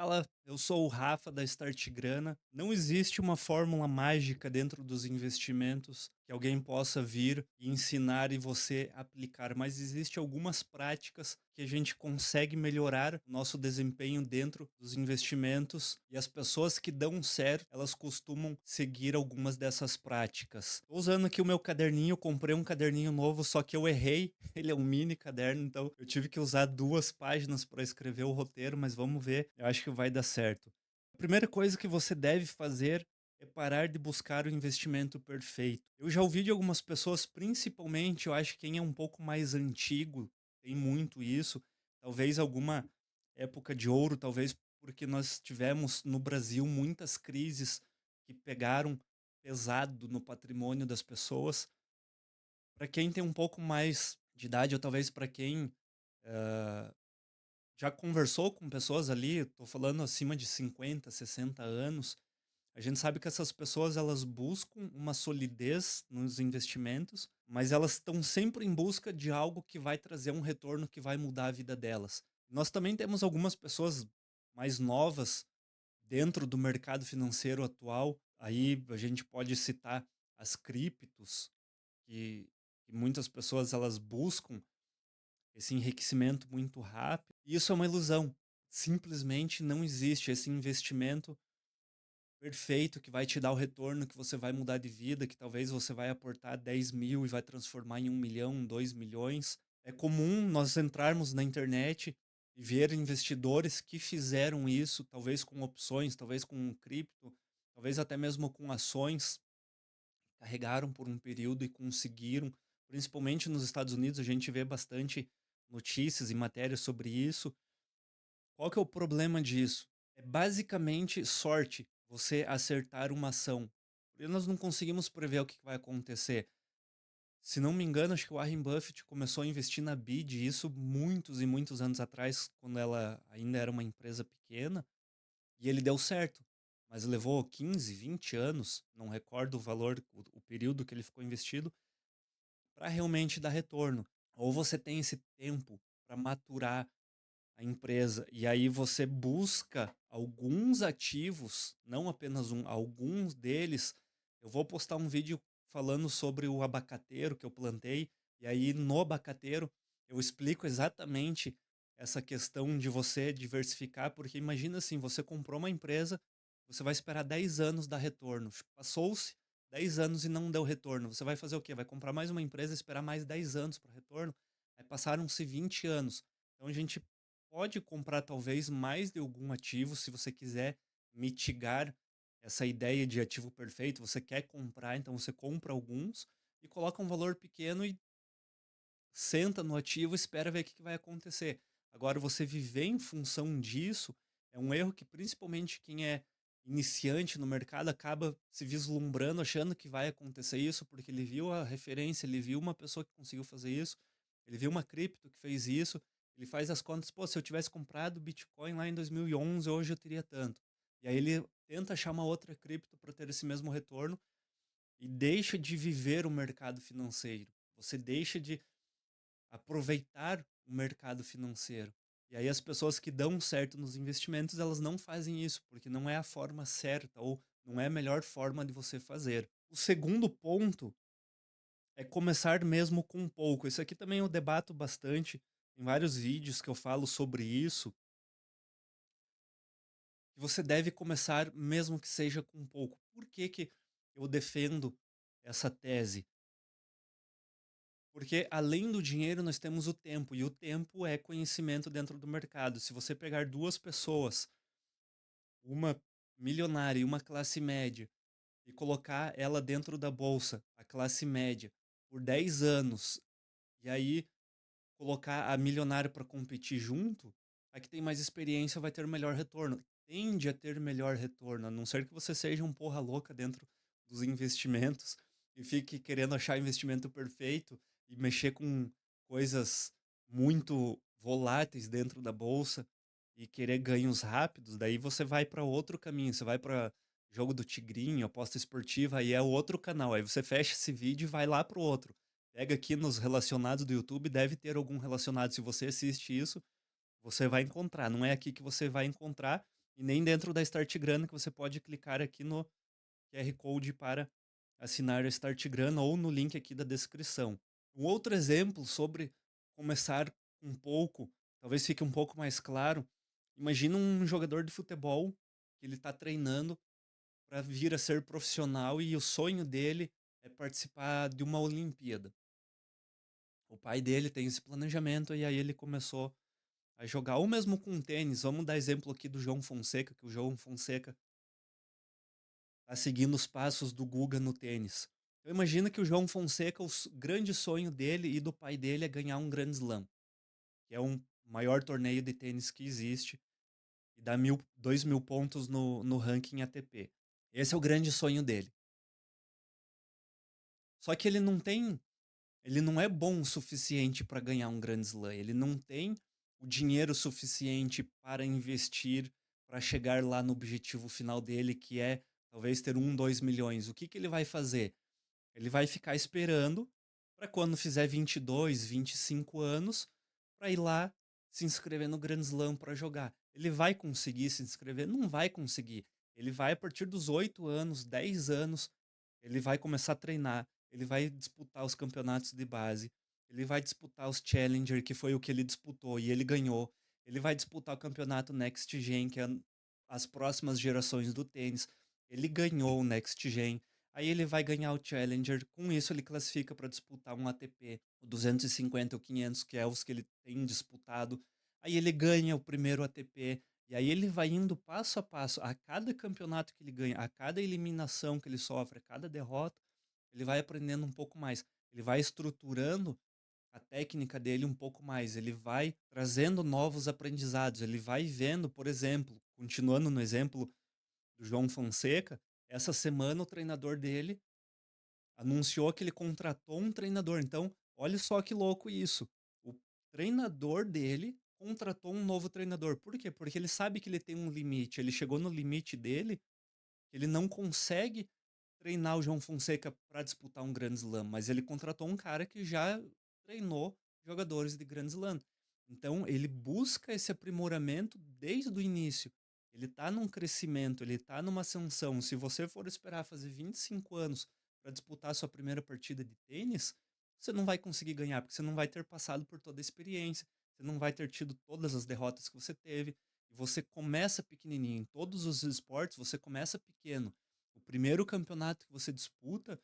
Fala, eu sou o Rafa da Start Grana. Não existe uma fórmula mágica dentro dos investimentos que alguém possa vir e ensinar e você aplicar, mas existe algumas práticas que a gente consegue melhorar o nosso desempenho dentro dos investimentos e as pessoas que dão certo, elas costumam seguir algumas dessas práticas. Tô usando aqui o meu caderninho, comprei um caderninho novo, só que eu errei. Ele é um mini caderno, então eu tive que usar 2 páginas para escrever o roteiro, mas vamos ver, eu acho que vai dar certo. A primeira coisa que você deve fazer é parar de buscar o investimento perfeito. Eu já ouvi de algumas pessoas, principalmente, eu acho que quem é um pouco mais antigo tem muito isso, talvez alguma época de ouro, talvez porque nós tivemos no Brasil muitas crises que pegaram pesado no patrimônio das pessoas. Para quem tem um pouco mais de idade, ou talvez para quem, hã, já conversou com pessoas ali, tô falando acima de 50, 60 anos, a gente sabe que essas pessoas elas buscam uma solidez nos investimentos, mas elas estão sempre em busca de algo que vai trazer um retorno que vai mudar a vida delas. Nós também temos algumas pessoas mais novas dentro do mercado financeiro atual, aí a gente pode citar as criptos, que muitas pessoas elas buscam esse enriquecimento muito rápido, e isso é uma ilusão. Simplesmente não existe esse investimento perfeito que vai te dar o retorno, que você vai mudar de vida, que talvez você vai aportar 10.000 e vai transformar em 1.000.000, 2.000.000. É comum nós entrarmos na internet e ver investidores que fizeram isso, talvez com opções, talvez com cripto, talvez até mesmo com ações, carregaram por um período e conseguiram. Principalmente nos Estados Unidos, a gente vê bastante notícias e matérias sobre isso. Qual que é o problema disso? É basicamente sorte, você acertar uma ação. Porque nós não conseguimos prever o que vai acontecer. Se não me engano, acho que o Warren Buffett começou a investir na BID, isso muitos e muitos anos atrás, quando ela ainda era uma empresa pequena, e ele deu certo. Mas levou 15, 20 anos, não recordo o valor, o período que ele ficou investido, para realmente dar retorno. Ou você tem esse tempo para maturar a empresa, e aí você busca alguns ativos, não apenas um, alguns deles. Eu vou postar um vídeo falando sobre o abacateiro que eu plantei, e aí no abacateiro eu explico exatamente essa questão de você diversificar, porque imagina assim, você comprou uma empresa, você vai esperar 10 anos dar retorno. Passou-se 10 anos e não deu retorno. Você vai fazer o quê? Vai comprar mais uma empresa e esperar mais 10 anos para retorno? Aí passaram-se 20 anos. Então a gente pode comprar talvez mais de algum ativo, se você quiser mitigar essa ideia de ativo perfeito, você quer comprar, então você compra alguns e coloca um valor pequeno e senta no ativo e espera ver o que vai acontecer. Agora, você viver em função disso é um erro que principalmente quem é iniciante no mercado acaba se vislumbrando, achando que vai acontecer isso, porque ele viu a referência, ele viu uma pessoa que conseguiu fazer isso, ele viu uma cripto que fez isso, ele faz as contas, pô, se eu tivesse comprado Bitcoin lá em 2011, hoje eu teria tanto. E aí ele tenta achar uma outra cripto para ter esse mesmo retorno e deixa de viver o mercado financeiro. Você deixa de aproveitar o mercado financeiro. E aí as pessoas que dão certo nos investimentos, elas não fazem isso, porque não é a forma certa ou não é a melhor forma de você fazer. O segundo ponto é começar mesmo com pouco. Isso aqui também eu debato bastante em vários vídeos que eu falo sobre isso, que você deve começar mesmo que seja com pouco. Por que que eu defendo essa tese? Porque além do dinheiro, nós temos o tempo, e o tempo é conhecimento dentro do mercado. Se você pegar 2 pessoas, uma milionária e uma classe média, e colocar ela dentro da bolsa, a classe média, por 10 anos, e aí colocar a milionária para competir junto, a que tem mais experiência vai ter melhor retorno. Tende a ter melhor retorno, a não ser que você seja um porra louca dentro dos investimentos e fique querendo achar investimento perfeito e mexer com coisas muito voláteis dentro da bolsa e querer ganhos rápidos, daí você vai para outro caminho, você vai para jogo do tigrinho, aposta esportiva, aí é o outro canal, aí você fecha esse vídeo e vai lá pro outro. Pega aqui nos relacionados do YouTube, deve ter algum relacionado. Se você assiste isso, você vai encontrar. Não é aqui que você vai encontrar. e nem dentro da Start Grana, que você pode clicar aqui no QR Code para assinar a Start Grana ou no link aqui da descrição. Um outro exemplo sobre começar um pouco, talvez fique um pouco mais claro. Imagina um jogador de futebol que ele está treinando para vir a ser profissional e o sonho dele é participar de uma Olimpíada. O pai dele tem esse planejamento e aí ele começou a jogar, ou mesmo com tênis. Vamos dar exemplo aqui do João Fonseca, que o João Fonseca tá seguindo os passos do Guga no tênis. Eu imagino que o João Fonseca, grande sonho dele e do pai dele é ganhar um Grand Slam, que é um maior torneio de tênis que existe e dá 2.000 pontos no ranking ATP. Esse é o grande sonho dele. Só que ele não é bom o suficiente para ganhar um Grand Slam. Ele não tem o dinheiro suficiente para investir para chegar lá no objetivo final dele, que é talvez ter 2 milhões. O que que ele vai fazer? Ele vai ficar esperando para quando fizer 22, 25 anos, para ir lá se inscrever no Grand Slam para jogar. Ele vai conseguir se inscrever? Não vai conseguir. Ele vai a partir dos 8 anos, 10 anos, ele vai começar a treinar, ele vai disputar os campeonatos de base, ele vai disputar os Challenger, que foi o que ele disputou e ele ganhou. Ele vai disputar o campeonato Next Gen, que é as próximas gerações do tênis. Ele ganhou o Next Gen. Aí ele vai ganhar o Challenger. Com isso, ele classifica para disputar um ATP, o 250 ou 500, que é os que ele tem disputado. Aí ele ganha o primeiro ATP. E aí ele vai indo passo a passo. A cada campeonato que ele ganha, a cada eliminação que ele sofre, a cada derrota, ele vai aprendendo um pouco mais. Ele vai estruturando a técnica dele um pouco mais. Ele vai trazendo novos aprendizados. Ele vai vendo, por exemplo, continuando no exemplo do João Fonseca, essa semana o treinador dele anunciou que ele contratou um treinador. Então, olha só que louco isso. O treinador dele contratou um novo treinador. Por quê? Porque ele sabe que ele tem um limite. Ele chegou no limite dele, ele não consegue treinar o João Fonseca para disputar um Grand Slam, mas ele contratou um cara que já treinou jogadores de Grand Slam. Então, ele busca esse aprimoramento desde o início. Ele está num crescimento, ele está numa ascensão. Se você for esperar fazer 25 anos para disputar a sua primeira partida de tênis, você não vai conseguir ganhar, porque você não vai ter passado por toda a experiência, você não vai ter tido todas as derrotas que você teve. E você começa pequenininho. Em todos os esportes, você começa pequeno. O primeiro campeonato que você disputa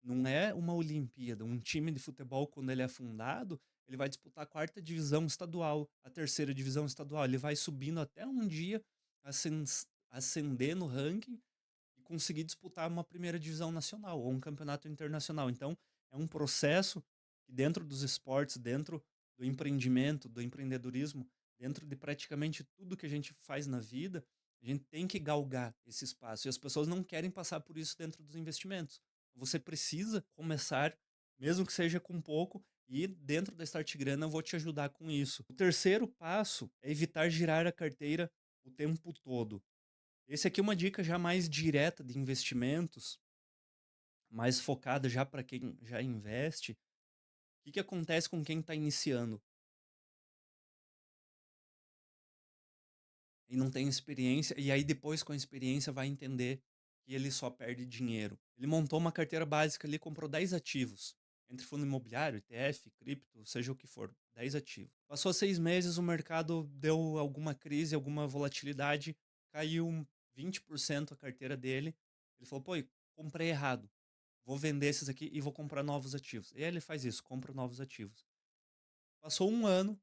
não é uma Olimpíada. Um time de futebol, quando ele é fundado, ele vai disputar a quarta divisão estadual, a terceira divisão estadual. Ele vai subindo até um dia ascen- ascender no ranking e conseguir disputar uma primeira divisão nacional ou um campeonato internacional. Então, é um processo que dentro dos esportes, dentro do empreendimento, do empreendedorismo, dentro de praticamente tudo que a gente faz na vida, a gente tem que galgar esse espaço. E as pessoas não querem passar por isso dentro dos investimentos. Você precisa começar, mesmo que seja com pouco, e dentro da Start Grana eu vou te ajudar com isso. O terceiro passo é evitar girar a carteira o tempo todo. Esse aqui é uma dica já mais direta de investimentos, mais focada já para quem já investe. O que que acontece com quem está iniciando e não tem experiência, e aí depois com a experiência vai entender que ele só perde dinheiro. Ele montou uma carteira básica ali, comprou 10 ativos, entre fundo imobiliário, ETF, cripto, seja o que for, 10 ativos. Passou 6 meses, o mercado deu alguma crise, alguma volatilidade, caiu 20% a carteira dele. Ele falou, pô, comprei errado. Vou vender esses aqui e vou comprar novos ativos. E aí ele faz isso, compra novos ativos. Passou um ano.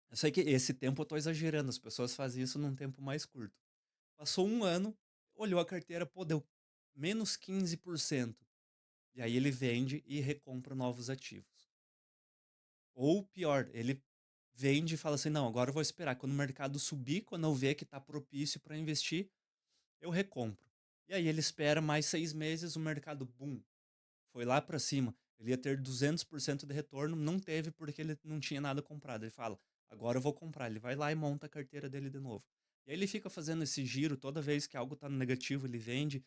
Eu sei que esse tempo eu tô exagerando, as pessoas fazem isso num tempo mais curto. Passou um ano, olhou a carteira, pô, deu menos 15%. E aí ele vende e recompra novos ativos. Ou pior, ele vende e fala assim: não, agora eu vou esperar. Quando o mercado subir, quando eu ver que tá propício para investir, eu recompro. E aí ele espera mais 6 meses, o mercado, boom, foi lá para cima. Ele ia ter 200% de retorno, não teve porque ele não tinha nada comprado. Ele fala, agora eu vou comprar. Ele vai lá e monta a carteira dele de novo. E aí ele fica fazendo esse giro, toda vez que algo está no negativo, ele vende,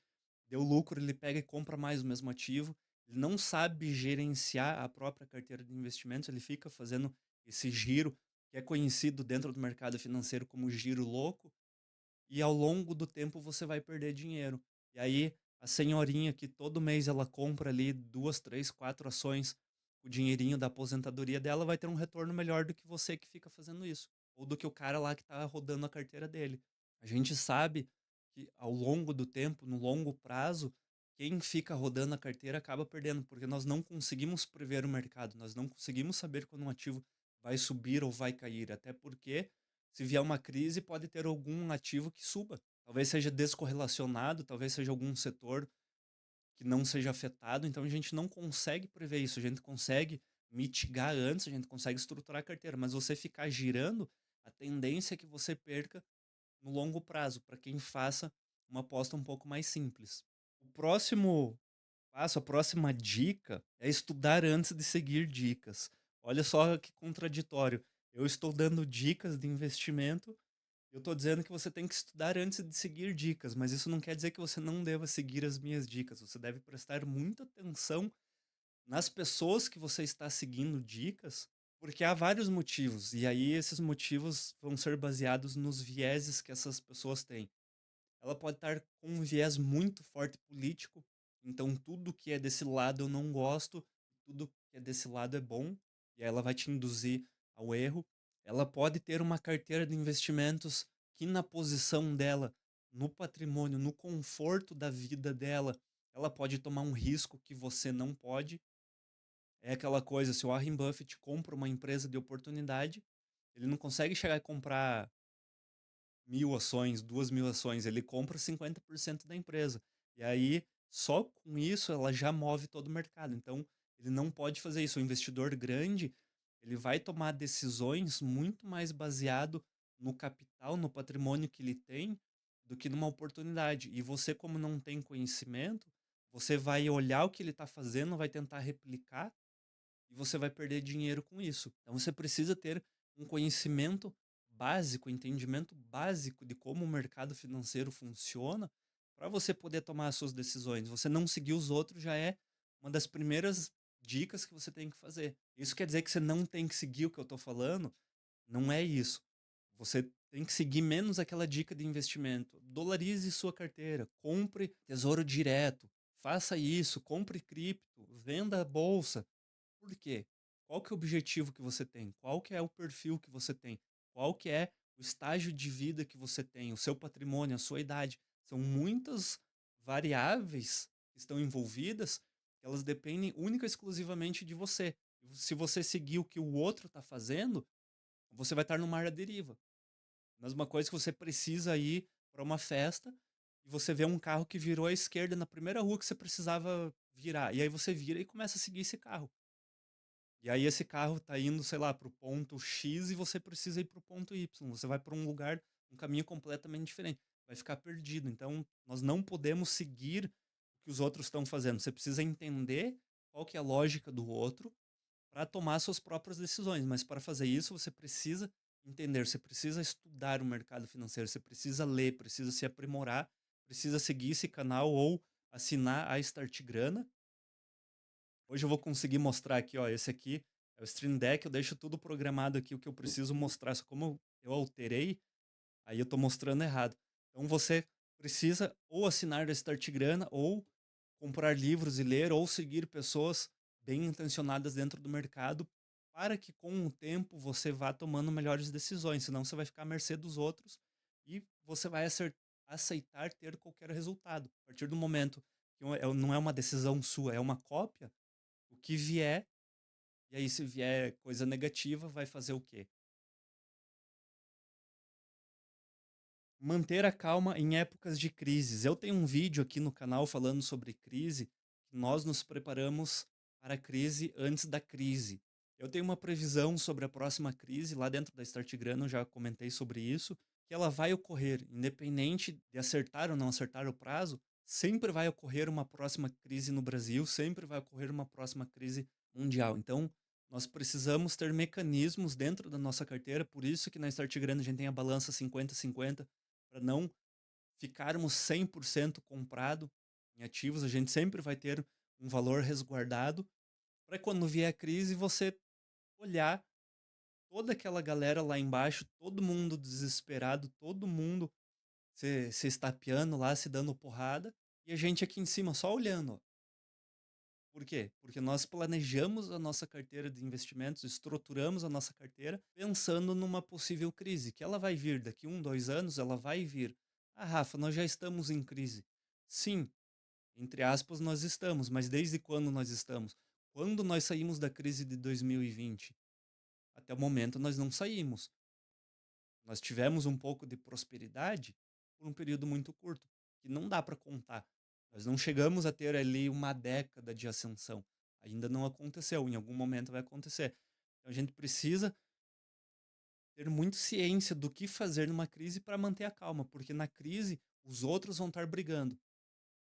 deu lucro, ele pega e compra mais o mesmo ativo. Ele não sabe gerenciar a própria carteira de investimentos, ele fica fazendo esse giro, que é conhecido dentro do mercado financeiro como giro louco, e ao longo do tempo você vai perder dinheiro. E aí a senhorinha que todo mês ela compra ali 2, 3, 4 ações, o dinheirinho da aposentadoria dela vai ter um retorno melhor do que você que fica fazendo isso, ou do que o cara lá que está rodando a carteira dele. A gente sabe que ao longo do tempo, no longo prazo, quem fica rodando a carteira acaba perdendo, porque nós não conseguimos prever o mercado, nós não conseguimos saber quando um ativo vai subir ou vai cair, até porque se vier uma crise pode ter algum ativo que suba. Talvez seja descorrelacionado, talvez seja algum setor que não seja afetado, então a gente não consegue prever isso, a gente consegue mitigar antes, a gente consegue estruturar a carteira, mas você ficar girando, a tendência é que você perca no longo prazo, para quem faça uma aposta um pouco mais simples. O próximo passo, a próxima dica é estudar antes de seguir dicas. Olha só que contraditório. Eu estou dando dicas de investimento, eu estou dizendo que você tem que estudar antes de seguir dicas, mas isso não quer dizer que você não deva seguir as minhas dicas. Você deve prestar muita atenção nas pessoas que você está seguindo dicas, porque há vários motivos, e aí esses motivos vão ser baseados nos vieses que essas pessoas têm. Ela pode estar com um viés muito forte político, então tudo que é desse lado eu não gosto, tudo que é desse lado é bom, e aí ela vai te induzir ao erro. Ela pode ter uma carteira de investimentos que na posição dela, no patrimônio, no conforto da vida dela, ela pode tomar um risco que você não pode. É aquela coisa, se o Warren Buffett compra uma empresa de oportunidade, ele não consegue chegar e comprar 1.000 ações, 2.000 ações, ele compra 50% da empresa. E aí, só com isso, ela já move todo o mercado. Então, ele não pode fazer isso. O investidor grande, ele vai tomar decisões muito mais baseado no capital, no patrimônio que ele tem, do que numa oportunidade. E você, como não tem conhecimento, você vai olhar o que ele está fazendo, vai tentar replicar e você vai perder dinheiro com isso. Então você precisa ter um conhecimento básico, entendimento básico de como o mercado financeiro funciona para você poder tomar as suas decisões. Você não seguir os outros já é uma das primeiras dicas que você tem que fazer. Isso quer dizer que você não tem que seguir o que eu estou falando? Não é isso. Você tem que seguir menos aquela dica de investimento. Dolarize sua carteira, compre tesouro direto, faça isso, compre cripto, venda a bolsa. Por quê? Qual que é o objetivo que você tem? Qual que é o perfil que você tem? Qual que é o estágio de vida que você tem? O seu patrimônio, a sua idade? São muitas variáveis que estão envolvidas, que elas dependem única e exclusivamente de você. Se você seguir o que o outro está fazendo, você vai estar no mar à deriva. Mesma coisa que você precisa ir para uma festa e você vê um carro que virou à esquerda na primeira rua que você precisava virar. E aí você vira e começa a seguir esse carro. E aí esse carro tá indo, sei lá, para o ponto X e você precisa ir para o ponto Y. Você vai para um lugar, um caminho completamente diferente. Vai ficar perdido. Então, nós não podemos seguir o que os outros estão fazendo. Você precisa entender qual que é a lógica do outro para tomar suas próprias decisões. Mas para fazer isso, você precisa entender, você precisa estudar o mercado financeiro, você precisa ler, precisa se aprimorar, precisa seguir esse canal ou assinar a Start Grana. Hoje eu vou conseguir mostrar aqui, ó, esse aqui é o Stream Deck, eu deixo tudo programado aqui, o que eu preciso mostrar, só como eu alterei, aí eu tô mostrando errado. Então você precisa ou assinar da Start Grana, ou comprar livros e ler, ou seguir pessoas bem intencionadas dentro do mercado, para que com o tempo você vá tomando melhores decisões, senão você vai ficar à mercê dos outros e você vai aceitar ter qualquer resultado. A partir do momento que não é uma decisão sua, é uma cópia, o que vier, e aí se vier coisa negativa, vai fazer o quê? Manter a calma em épocas de crises. Eu tenho um vídeo aqui no canal falando sobre crise, que nós nos preparamos para a crise antes da crise. Eu tenho uma previsão sobre a próxima crise, lá dentro da Start Grana, eu já comentei sobre isso, que ela vai ocorrer, independente de acertar ou não acertar o prazo, sempre vai ocorrer uma próxima crise no Brasil, sempre vai ocorrer uma próxima crise mundial. Então, nós precisamos ter mecanismos dentro da nossa carteira, por isso que na Start Grana a gente tem a balança 50-50, para não ficarmos 100% comprado em ativos, a gente sempre vai ter um valor resguardado para quando vier a crise você olhar toda aquela galera lá embaixo, todo mundo desesperado, todo mundo se estapeando lá, se dando porrada, e a gente aqui em cima só olhando, ó. Por quê? Porque nós planejamos a nossa carteira de investimentos, estruturamos a nossa carteira pensando numa possível crise, que ela vai vir daqui 1, 2 anos, ela vai vir. Ah, Rafa, nós já estamos em crise. Sim, entre aspas, nós estamos, mas desde quando nós estamos? Quando nós saímos da crise de 2020? Até o momento nós não saímos. Nós tivemos um pouco de prosperidade por um período muito curto, que não dá para contar. Nós não chegamos a ter ali uma década de ascensão. Ainda não aconteceu, em algum momento vai acontecer. Então a gente precisa ter muito ciência do que fazer numa crise para manter a calma, porque na crise os outros vão estar brigando.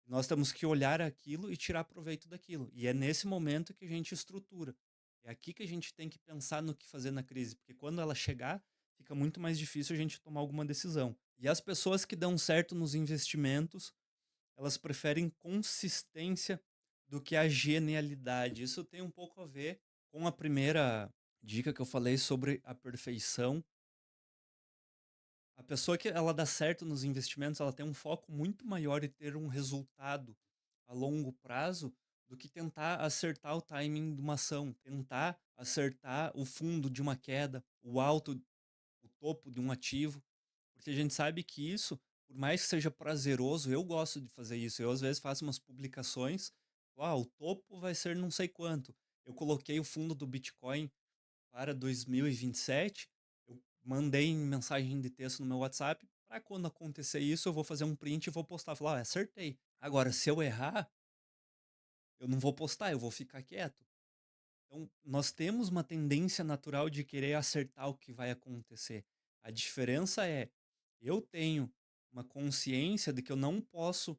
Nós temos que olhar aquilo e tirar proveito daquilo. E é nesse momento que a gente estrutura. É aqui que a gente tem que pensar no que fazer na crise, porque quando ela chegar, fica muito mais difícil a gente tomar alguma decisão. E as pessoas que dão certo nos investimentos, elas preferem consistência do que a genialidade. Isso tem um pouco a ver com a primeira dica que eu falei sobre a perfeição. A pessoa que ela dá certo nos investimentos, ela tem um foco muito maior em ter um resultado a longo prazo do que tentar acertar o timing de uma ação, tentar acertar o fundo de uma queda, o alto, o topo de um ativo, porque a gente sabe que isso, por mais que seja prazeroso, eu gosto de fazer isso. Eu às vezes faço umas publicações, o topo vai ser não sei quanto. Eu coloquei o fundo do Bitcoin para 2027, eu mandei em mensagem de texto no meu WhatsApp, para quando acontecer isso, eu vou fazer um print e vou postar, falar: acertei". Agora, se eu errar, eu não vou postar, eu vou ficar quieto. Então, nós temos uma tendência natural de querer acertar o que vai acontecer. A diferença é, eu tenho uma consciência de que eu não posso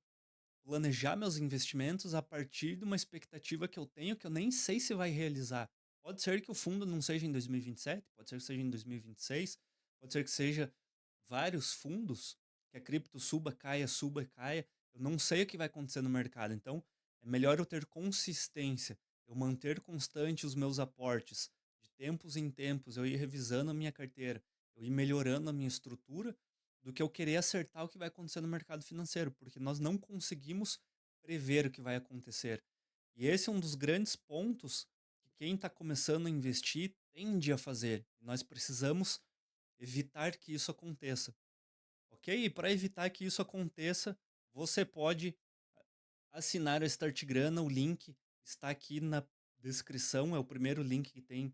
planejar meus investimentos a partir de uma expectativa que eu tenho, que eu nem sei se vai realizar. Pode ser que o fundo não seja em 2027, pode ser que seja em 2026, pode ser que seja vários fundos, que a cripto suba, caia. Eu não sei o que vai acontecer no mercado. Então, é melhor eu ter consistência, eu manter constante os meus aportes, de tempos em tempos, eu ir revisando a minha carteira, eu ir melhorando a minha estrutura, do que eu querer acertar o que vai acontecer no mercado financeiro, porque nós não conseguimos prever o que vai acontecer. E esse é um dos grandes pontos que quem está começando a investir tende a fazer. Nós precisamos evitar que isso aconteça, ok? E para evitar que isso aconteça, você pode assinar a Start Grana, o link está aqui na descrição, é o primeiro link que tem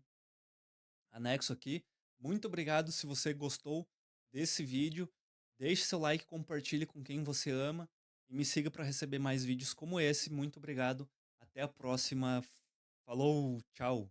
anexo aqui. Muito obrigado se você gostou desse vídeo. Deixe seu like, compartilhe com quem você ama e me siga para receber mais vídeos como esse. Muito obrigado. Até a próxima. Falou, tchau.